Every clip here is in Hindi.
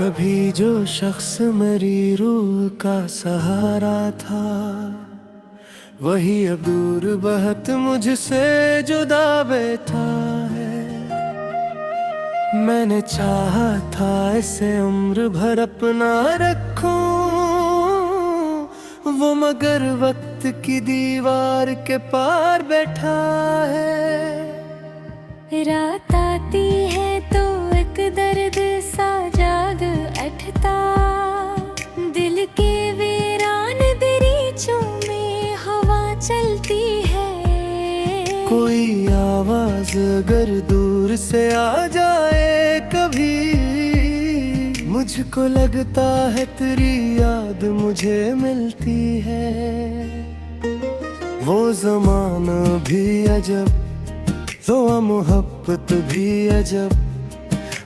कभी जो शख्स मेरी रूह का सहारा था, वही अब दूर बहुत मुझसे जुदा बैठा है। मैंने चाहा था इसे उम्र भर अपना रखूं, वो मगर वक्त की दीवार के पार बैठा है। रात आती है तो एक दर्द सा जाग उठता, दिल के वीरान दरीचों में हवा चलती है। कोई आवाज अगर दूर से आ जाए कभी, मुझको लगता है तेरी याद मुझे मिलती है। वो ज़माना भी अजब, तो मोहब्बत भी अजब,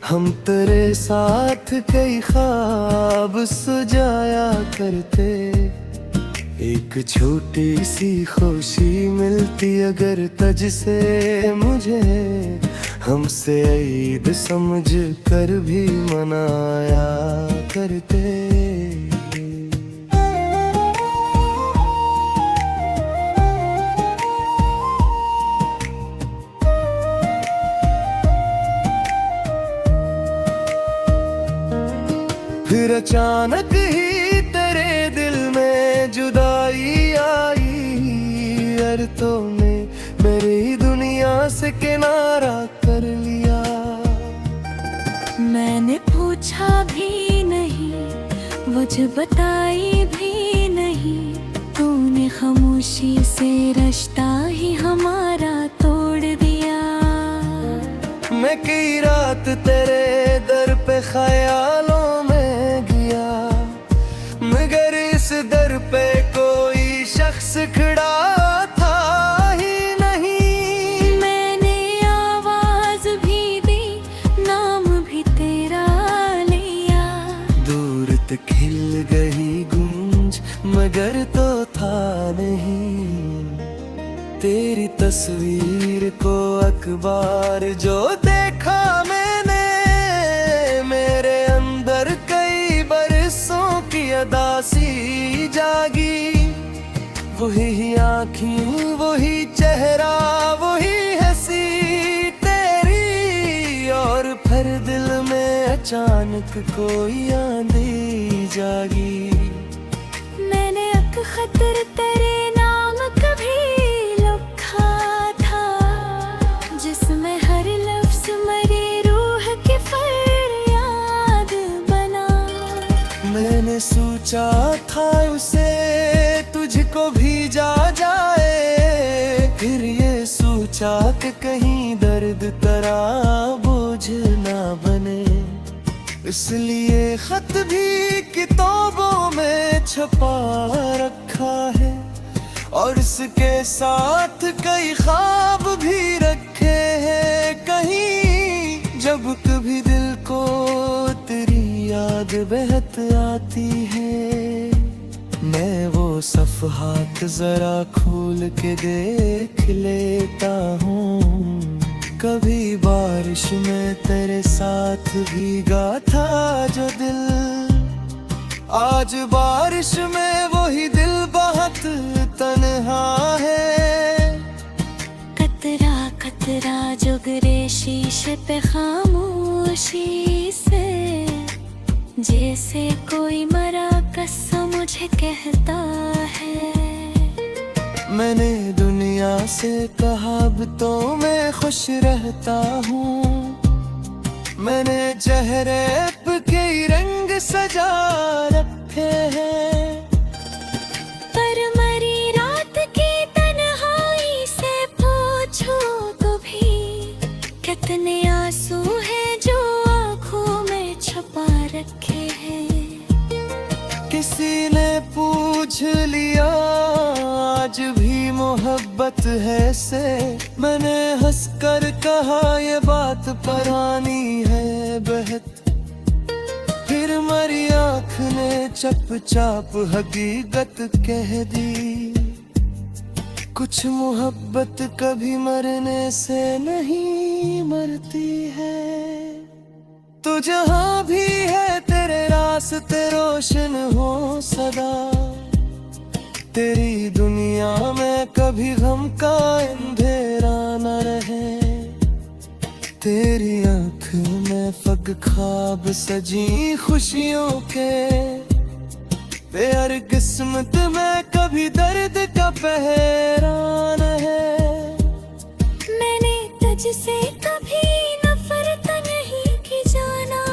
हम तेरे साथ कई ख्वाब सजाया करते। एक छोटी सी खुशी मिलती अगर तुझ से मुझे, हमसे ईद समझ कर भी मनाया करते। फिर अचानक ही तेरे दिल में जुदाई आई, और तूने मेरी दुनिया से किनारा कर लिया। मैंने पूछा भी नहीं, वजह बताई भी नहीं, तूने खामोशी से रिश्ता ही हमारा तोड़ दिया। मैं कई रात तेरे दर पे ख्यालों में गया, मगर इस दर पे कोई शख्स खड़ा था ही नहीं। मैंने आवाज भी दी, नाम भी तेरा लिया। दूर तक खिल गई गूंज, मगर तो था नहीं। तेरी तस्वीर को अखबार जो देखा मैंने, मेरे अंदर कई बरसों की अदासी जागी। वही आँखें, वही चेहरा, वही हंसी तेरी, और फिर दिल में अचानक कोई आंधी जागी। मैंने एक खतर तेरे नाम कभी लिखा था, जिसमें हर लफ्ज मेरी रूह की फरियाद बना। मैंने सोचा था उसे तुझको भेजा जाए, फिर ये सोचा कि कहीं दर्द तेरा बोझ ना बने। इसलिए खत भी किताबों में छपा रखा है, और इसके साथ कई ख्वाब भी रखे हैं। कहीं जब कभी दिल को तेरी याद बहत आती है, मैं वो सफ़हात जरा खोल के देख लेता हूँ। कभी बारिश में तेरे साथ भीगा था जो दिल, आज बारिश में वही दिल बहुत तन्हा है। कतरा कतरा जो गिरे शीशे पे खामोशी से, जैसे कोई मरा कस्सा मुझे कहता है। मैंने दुनिया से कहा अब तो मैं खुश रहता हूँ। मैंने चेहरे पे कई रंग सजा रखे हैं, पर मरी रात की तन्हाई से पूछो तो भी, कितने आंसू हैं जो आँखों में छुपा रखे हैं। किसी ने पूछ लिया आज भी मोहब्बत है से, मैंने हंसकर कहा ये बात पुरानी है बहत। फिर मरी आँख ने चुपचाप हकीकत कह दी, कुछ मोहब्बत कभी मरने से नहीं मरती है। तो जहाँ भी है मेरे रास्ते रोशन हो सदा। तेरी दुनिया में कभी गम का अंधेरा न रहे। तेरी आँख में फग ख्वाब सजी खुशियों के। तेरी किस्मत में कभी दर्द का पहरा न है। मैंने तुझसे कभी नफरत नहीं की जाना।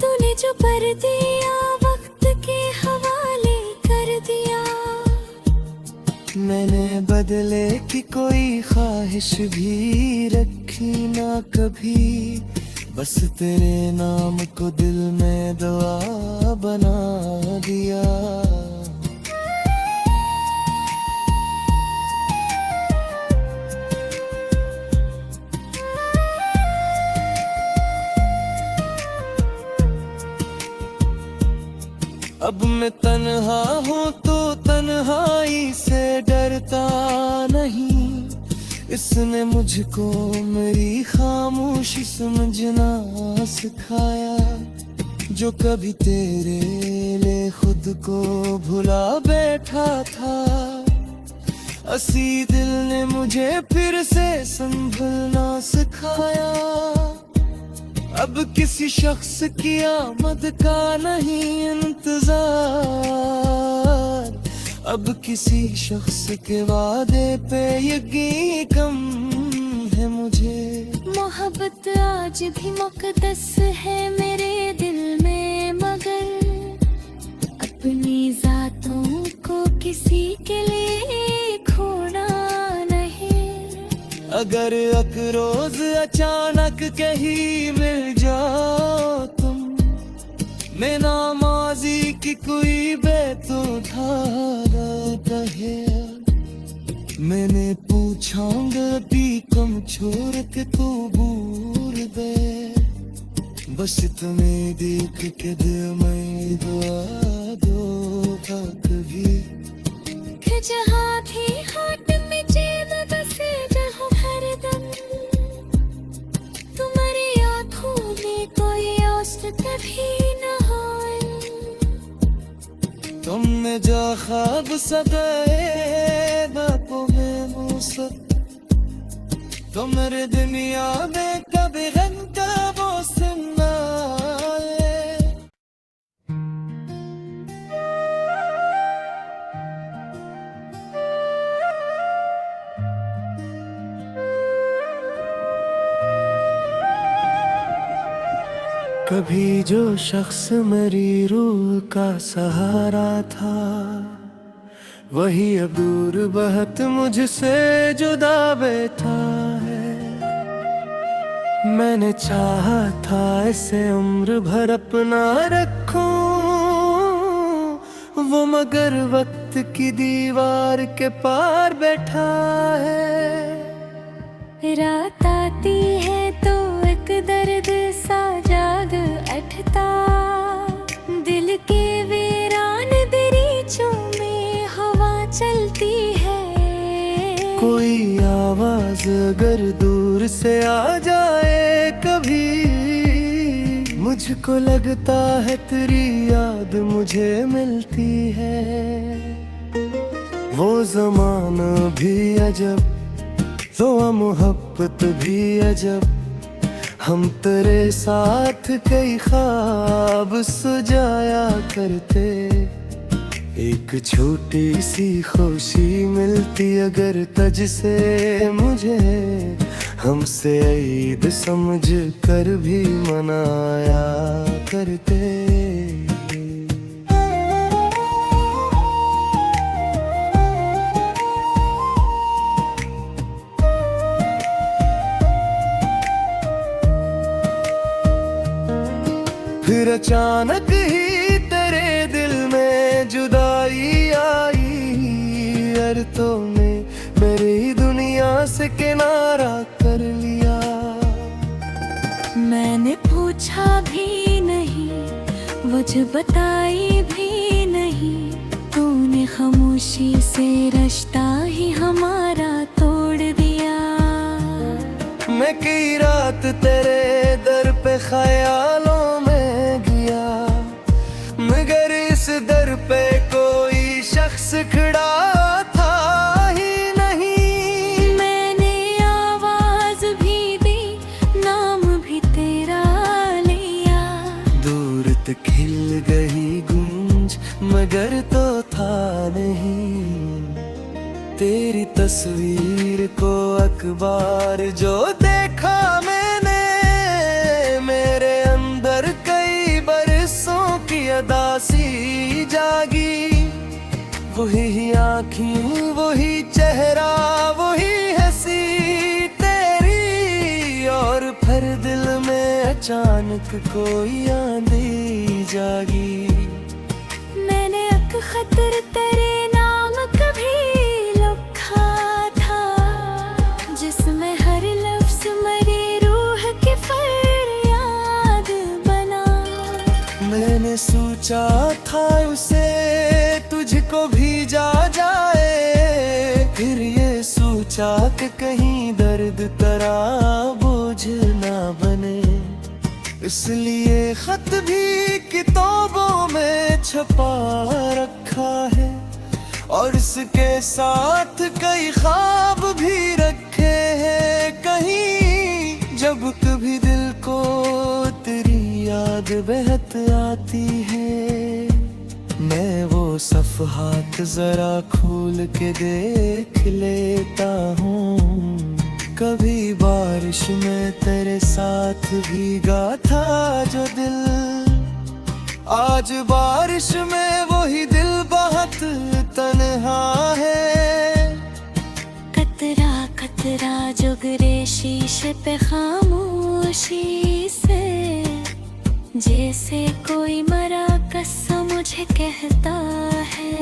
तूने जो कर दिया वक्त के हवाले कर दिया। मैंने बदले की कोई ख्वाहिश भी रखी ना कभी। बस तेरे नाम को दिल में दुआ बना दिया। अब मैं तन्हा हूँ तो तन्हाई से डरता नहीं। इसने मुझको मेरी खामोशी समझना सिखाया। जो कभी तेरे लिए खुद को भुला बैठा था। असी दिल ने मुझे फिर से संभलना सिखाया। अब किसी शख्स की आमद का नहीं इंतजार। अब किसी शख्स के वादे पे यकीन कम है मुझे। मोहब्बत आज भी मुक़द्दस है मेरे दिल में, मगर अपनी ज़ातों को किसी के लिए खोना नहीं। अगर एक रोज अचानक कहीं मिल जाओ तुम, मैं नामाजी की कोई बेत उठाना कहे। मैंने पूछांगा भी कम छोड़ के तू भूल दे। बस तुम्हें देख के दिल में दुआ दो कभी। कि जहाँ भी हाथ में चैन बसे जहाँ हरदम, तुम्हारी आँखों में कोई आस कभी न आए। तुमने जो ख्वाब सजाए बापों में मूसत, तो मेरे दुनिया में कभी गम का मौसम न आए। कभी जो शख्स मेरी रूह का सहारा था, वही अब दूर बहुत मुझसे जुदा बैठा है। मैंने चाहा था इसे उम्र भर अपना रखूं, वो मगर वक्त की दीवार के पार बैठा है। रात आती है तो एक दर्द सा जाग उठता, दिल के वीरान दरीचों में हवा चलती है। कोई आवाज अगर दूर से आ जाए कभी, मुझको लगता है तेरी याद मुझे मिलती है। वो ज़माना भी अजब, तो मोहब्बत भी अजब। हम तेरे साथ कई ख्वाब सजाया करते। एक छोटी सी खुशी मिलती अगर तुझसे मुझे, हमसे ईद समझ कर भी मनाया करते। फिर अचानक ही तेरे दिल में जुदाई आई। यार तूने मेरी दुनिया से किनारा कर लिया। मैंने पूछा भी नहीं, वजह बताई भी नहीं। तूने खामोशी से रिश्ता ही हमारा तोड़ दिया। मैं कई रात तेरे दर पे ख्यालों में सिखड़ा था ही नहीं। मैंने आवाज भी दी, नाम भी तेरा लिया। दूर तक खिल गई गूंज मगर तो था नहीं। तेरी तस्वीर को अखबार जो देखा मैंने, मेरे अंदर कई बरसों की अदासी जागी। वही आँखें, वही चेहरा, वही हंसी तेरी, और फिर दिल में अचानक कोई आंधी जागी। मैंने अक खतर तेरे नाम कभी लिखा था, जिसमें हर लफ्ज मेरी रूह की फरियाद बना। मैंने सोचा था उसे तुझको भेजा जाए, फिर ये सोचा कि कहीं दर्द तेरा बोझ ना बने। इसलिए खत भी किताबों में छपा रखा है, और इसके साथ कई ख्वाब भी रखे हैं। कहीं जब कभी दिल को तेरी याद बहत आती है, मैं वो सफ़हात जरा खोल के देख लेता हूँ। कभी बारिश में तेरे साथ भीगा था जो दिल, आज बारिश में वही दिल बहुत तन्हा है। कतरा कतरा जो गिरे शीशे पे खामोशी से, जैसे कोई मरा कसम मुझे कहता है।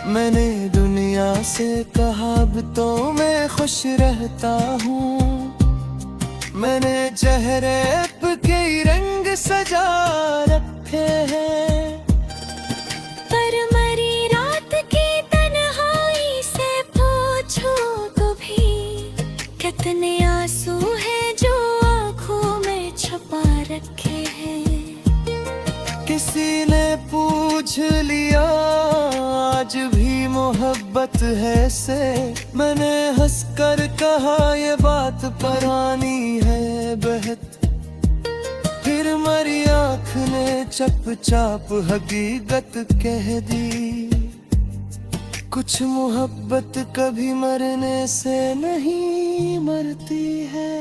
मैंने दुनिया से कहा अब तो मैं खुश रहता हूँ। मैंने चेहरे पे कई रंग सजा रखे हैं, पर मरी रात की तन्हाई से पूछो तो भी, कितने आंसू हैं जो आँखों में छुपा रखे हैं। किसी ने पूछ लिया आज भी मोहब्बत है से, मैंने हंसकर कहा ये बात पुरानी है बहत। फिर मरी आँख ने चुपचाप हकीकत कह दी, कुछ मोहब्बत कभी मरने से नहीं मरती है।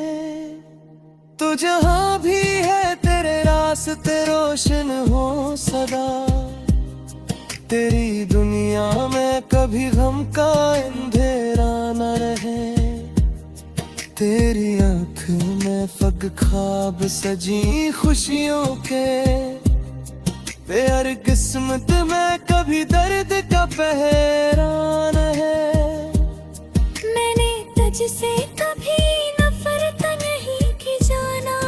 तो जहाँ भी है तेरे रास्ते रोशन हो सदा, तेरी दुनिया में कभी गम का अंधेरा न रहे। तेरी आँख में फग ख्वाब सजी खुशियों के, प्यार किस्मत में कभी दर्द का पहरा न है। मैंने तुझसे कभी नफरत नहीं की जाना,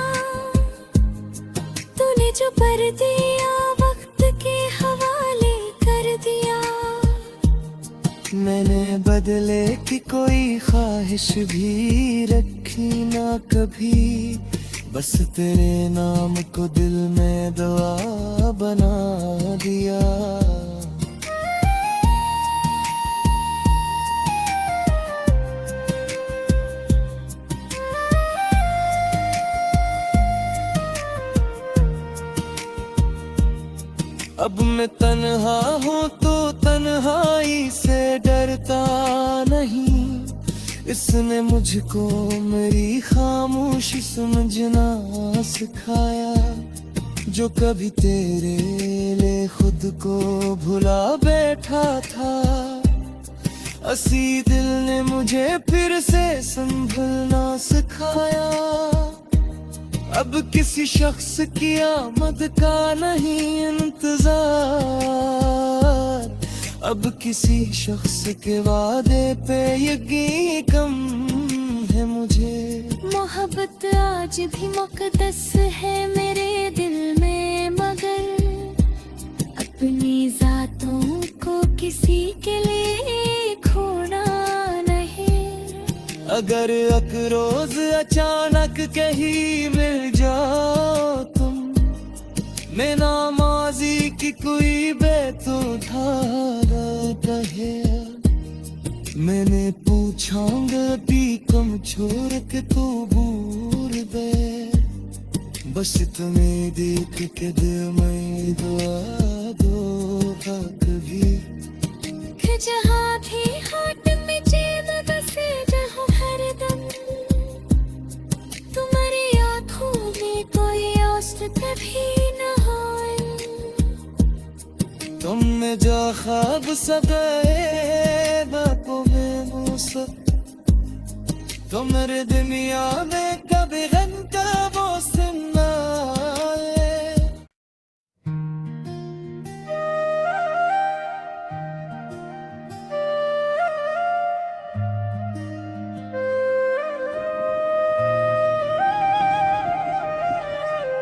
तूने जो कर दिया वक्त के हवाले कर दिया। मैंने बदले की कोई ख्वाहिश भी रखी ना कभी, बस तेरे नाम को दिल में दुआ बना दिया। अब मैं तन्हा हूँ तो तन्हाई से डरता नहीं, इसने मुझको मेरी खामोशी समझना सिखाया। जो कभी तेरे लिए खुद को भुला बैठा था, असी दिल ने मुझे फिर से संभलना सिखाया। अब किसी शख्स की आमद का नहीं इंतजार, अब किसी शख्स के वादे पे यकीन कम है मुझे। मोहब्बत आज भी मुक़द्दस है मेरे दिल में, मगर अपनी ज़ातों को किसी के लिए खोना नहीं। अगर एक रोज अचानक कहीं मिल जाओ तुम, मैं ना मान माजी की कोई बैतो धारा कहे। मैंने पूछा गलती कम छोड़ के तो भूल दे। बस तुम्हें देख के दिल में दुआ दो कभी। जहाँ भी हाथ में चैन बसे जहाँ हरदम, तुम्हारी आँखों में कोई औसत कभी न आए। तुमने जो ख्वाब सजाए बातों में मूसा, तो मेरे दुनिया में कभी गम का मौसम न आए।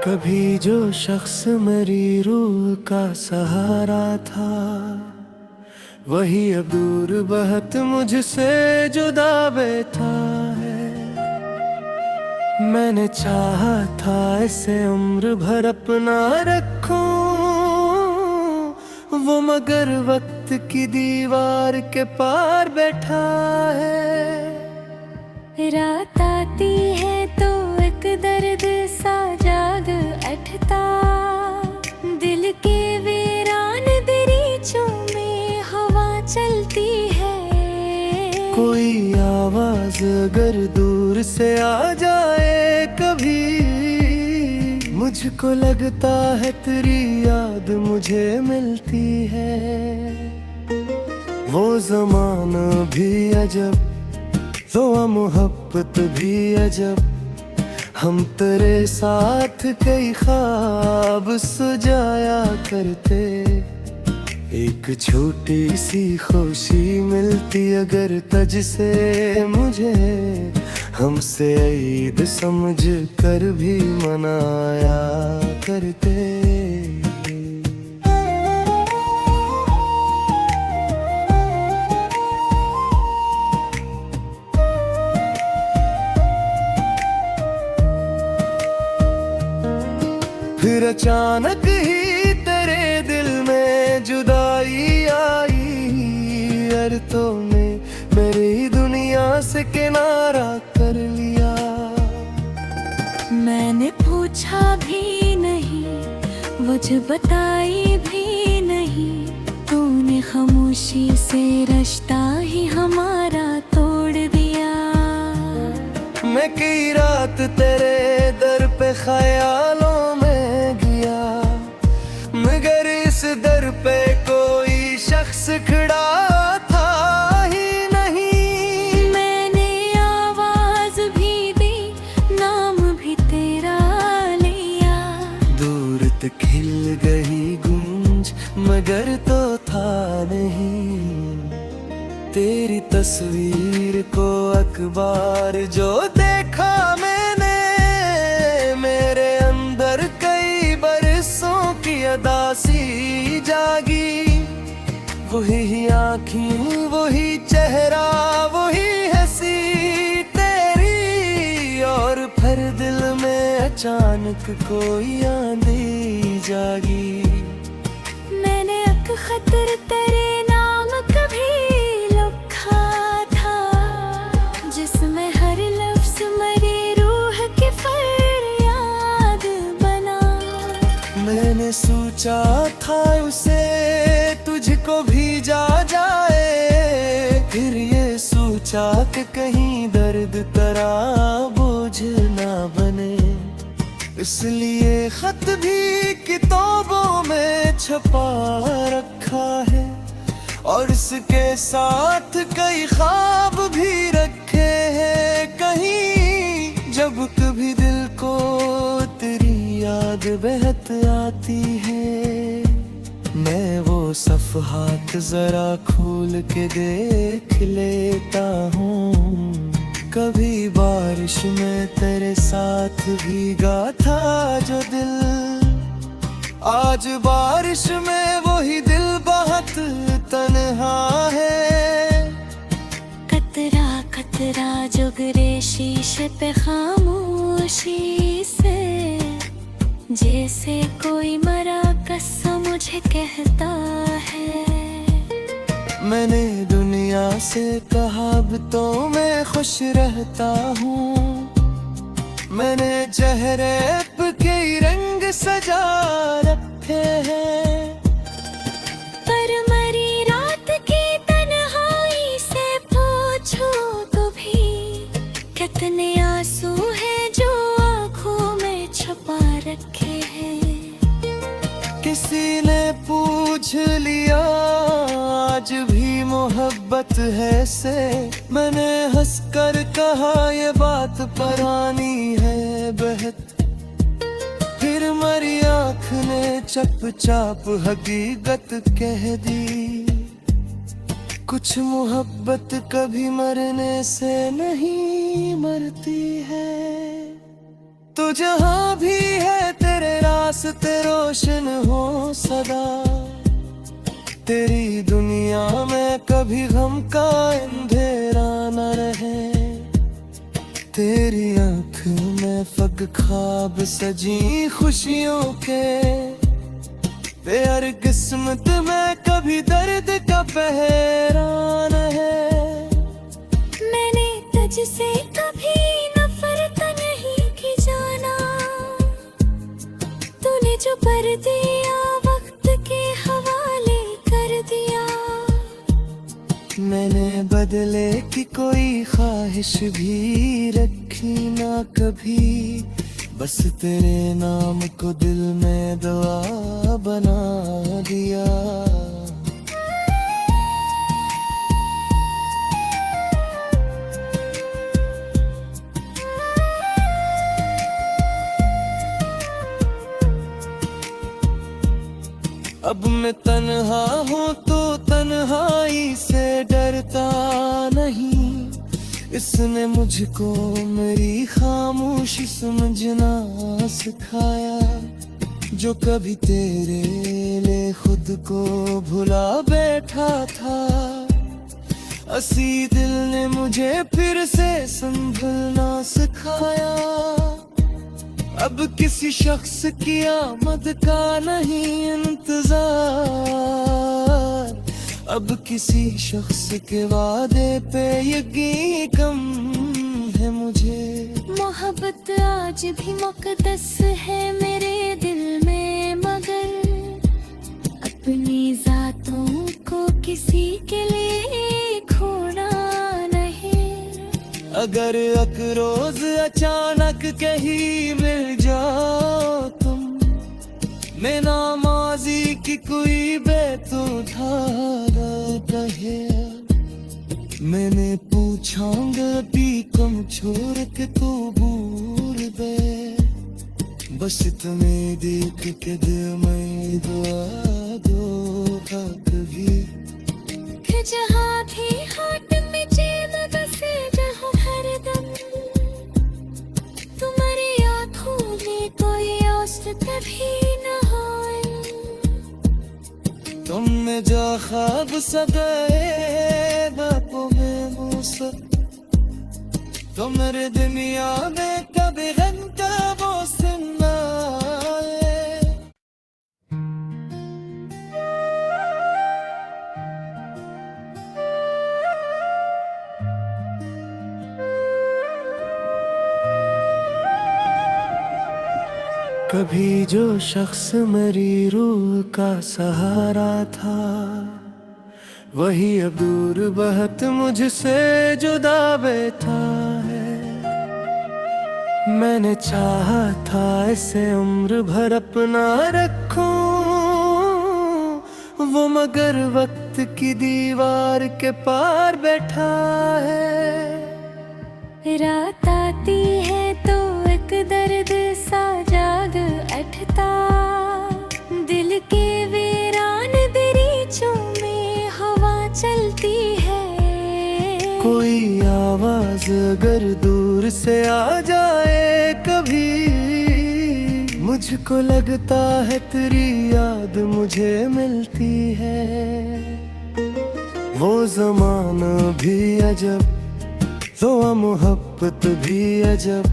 कभी जो शख्स मेरी रूह का सहारा था, वही अब दूर बहुत मुझसे जुदा बैठा है। मैंने चाहा था इसे उम्र भर अपना रखूं, वो मगर वक्त की दीवार के पार बैठा है। रात आती है तो एक दर्द सा जाग उठता, दिल के वीरान दरीचों में हवा चलती है। कोई आवाज अगर दूर से आ जाए कभी, मुझको लगता है तेरी याद मुझे मिलती है। वो ज़माना भी अजब, तो मोहब्बत भी अजब। हम तेरे साथ कई ख्वाब सजाया करते। एक छोटी सी खुशी मिलती अगर तुझसे मुझे, हमसे ईद समझ कर भी मनाया करते। फिर अचानक ही तेरे दिल में जुदाई आई, और तूने मेरी दुनिया से किनारा कर लिया। मैंने पूछा भी नहीं, मुझे बताई भी नहीं, तूने खामोशी से रिश्ता ही हमारा तोड़ दिया। मैं कई रात तेरे दर पे ख्यालों में गया, मगर इस दर पे कोई शख्स खड़ा था ही नहीं। मैंने आवाज भी दी, नाम भी तेरा लिया। दूर तक खिल गई गूंज, मगर तो था नहीं। तेरी तस्वीर को अखबार जो देखा मैंने, मेरे अंदर कई बरसों की अदासी जागी। वही आँखें, वही चेहरा, वही हंसी तेरी, और फिर दिल में अचानक कोई आंधी जागी। मैंने एक खतर तेरे नाम कभी लिखा था, जिसमें हर लफ्ज मेरी रूह की फरियाद बना। मैंने सोचा था उसे तुझको भेजा जाए, फिर ये सोचा कि कहीं दर्द तेरा बोझ ना बने। इसलिए खत भी किताबों में छपा रखा है, और इसके साथ कई ख्वाब भी रखे हैं। कहीं जब कभी दिल को तेरी याद बहत आती है, मैं वो सफ़हात जरा खोल के देख लेता हूँ। कभी बारिश में तेरे साथ भीगा था जो दिल, आज बारिश में वही दिल बहुत तन्हा है। कतरा कतरा जो गिरे शीशे पे खामोशी से, जैसे कोई मरा कसम कहता है। मैंने दुनिया से कहा अब तो मैं खुश रहता हूँ। मैंने चेहरे पे कई रंग सजा रखे हैं, पर मरी रात की तन्हाई से पूछो तो भी कितने आंसू हैं जो आंखों में छुपा रखे हैं। किसी ने पूछ लिया आज भी मोहब्बत है से, मैंने हंसकर कहा ये बात पुरानी है बहत। फिर मरी आँख ने चुपचाप हकीकत कह दी, कुछ मोहब्बत कभी मरने से नहीं मरती है। तू जहाँ भी है तेरे रास्ते रोशन हो सदा, तेरी दुनिया में कभी गम का अंधेरा न रहे। तेरी आँख में फग ख्वाब सजी खुशियों के, तेरी किस्मत में कभी दर्द का पहरा न है। मैंने तुझसे कभी नफरत नहीं की जाना, तूने जो कर दिया वक्त के हवाले कर दिया। मैंने बदले की कोई ख्वाहिश भी रखी ना कभी, बस तेरे नाम को दिल में दुआ बना दिया। अब मैं तन्हा हूँ तो तन्हाई से डरता नहीं, इसने मुझको मेरी खामोशी समझना सिखाया। जो कभी तेरे लिए खुद को भुला बैठा था, असी दिल ने मुझे फिर से संभलना सिखाया। अब किसी शख्स की आमद का नहीं इंतजार, अब किसी शख्स के वादे पे यकीन कम है मुझे। मोहब्बत आज भी मुक़द्दस है मेरे दिल में, मगर अपनी ज़ातों को किसी के लिए खोना नहीं। अगर अकरोज अचानक कहीं मिल जाओ तुम, मैं नामाजी की कोई बैत उठाना कहे। मैंने पूछांगा भी कम छोड़ के तो भूल दे, बस तुम्हें देख के दिल में दुआ दो कभी। कि जहाँ भी हाथ में चैन बसे जहाँ हरदम, तुम्हारी आँखों में कोई औसत कभी न होए। तुमने जो ख्वाब सगाए बापों में मूसा, तो मेरे दुनिया में कभी गम का मौसम न आए। कभी जो शख्स मेरी रूह का सहारा था, वही अब दूर बहुत मुझसे जुदा बैठा है। मैंने चाहा था इसे उम्र भर अपना रखूं, वो मगर वक्त की दीवार के पार बैठा है। रात आती है तो एक दर्द सा जाग उठता, दिल के वीरान दरीचों में हवा चलती है। कोई आवाज अगर दूर से आ जाए कभी, मुझको लगता है तेरी याद मुझे मिलती है। वो ज़माना भी अजब, तो मोहब्बत भी अजब,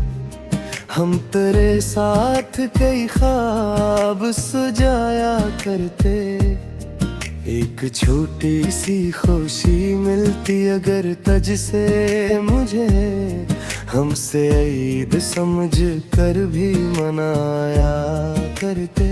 हम तेरे साथ कई ख्वाब सजाया करते। एक छोटी सी खुशी मिलती अगर तुझसे मुझे, हमसे ईद समझ कर भी मनाया करते।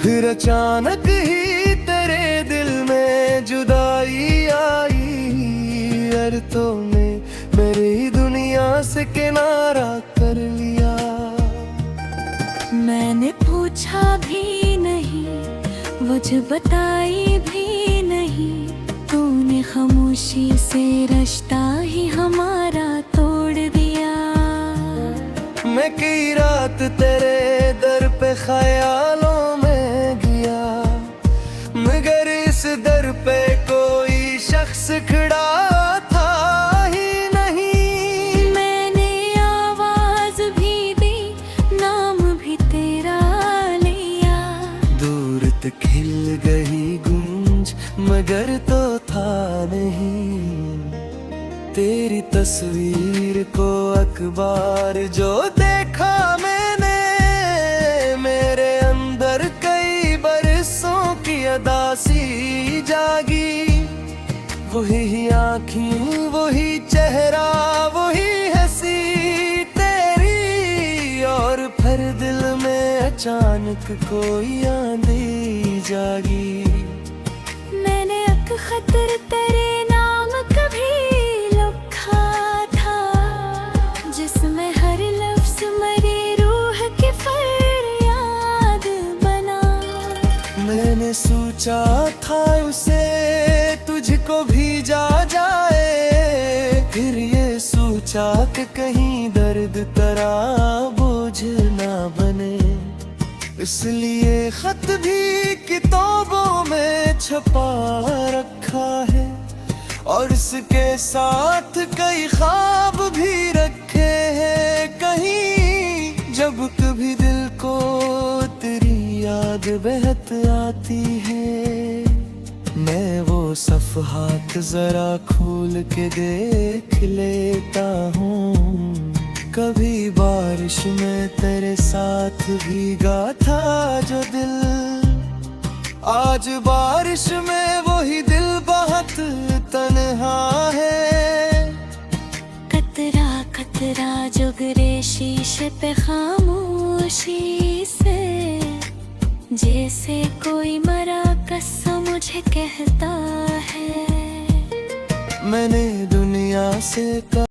फिर अचानक ही तेरे दिल में जुदाई आई, और तूने मेरी दुनिया से किनारा कर लिया। मैंने पूछा भी नहीं, मुझे बताई भी नहीं, तूने खामोशी से रिश्ता ही हमारा तोड़ दिया। मैं कई रात तेरे दर पे ख्यालों में गया, मगर इस दर पे कोई शख्स खड़ा था ही नहीं। मैंने आवाज भी दी, नाम भी तेरा लिया। दूर तक खिल गई गूंज मगर तो था नहीं। तेरी तस्वीर को अखबार जो देखा मैंने, मेरे अंदर कई बरसों की अदासी जागी। वही आँखें, वही चेहरा, वही हंसी तेरी, और फिर दिल में अचानक कोई आंधी जागी। मैंने एक खतर तेरे नाम कभी लिखा था, जिसमें हर लफ्ज मेरी रूह की फरियाद बना। मैंने सोचा था उसे तुझको भेजा जाए, फिर ये सोचा कि कहीं दर्द तेरा बोझ ना बने। इसलिए खत भी किताबों में छपा रखा है, और इसके साथ कई ख्वाब भी रखे हैं। कहीं जब कभी दिल को तेरी याद बहत आती है, मैं वो सफ़हात जरा खोल के देख लेता हूँ। कभी बारिश में तेरे साथ भीगा था जो दिल, आज बारिश में वही दिल बहुत तन्हा है। कतरा कतरा जो गिरे शीशे पे खामोशी से, जैसे कोई मरा कस्सा मुझे कहता है। मैंने दुनिया से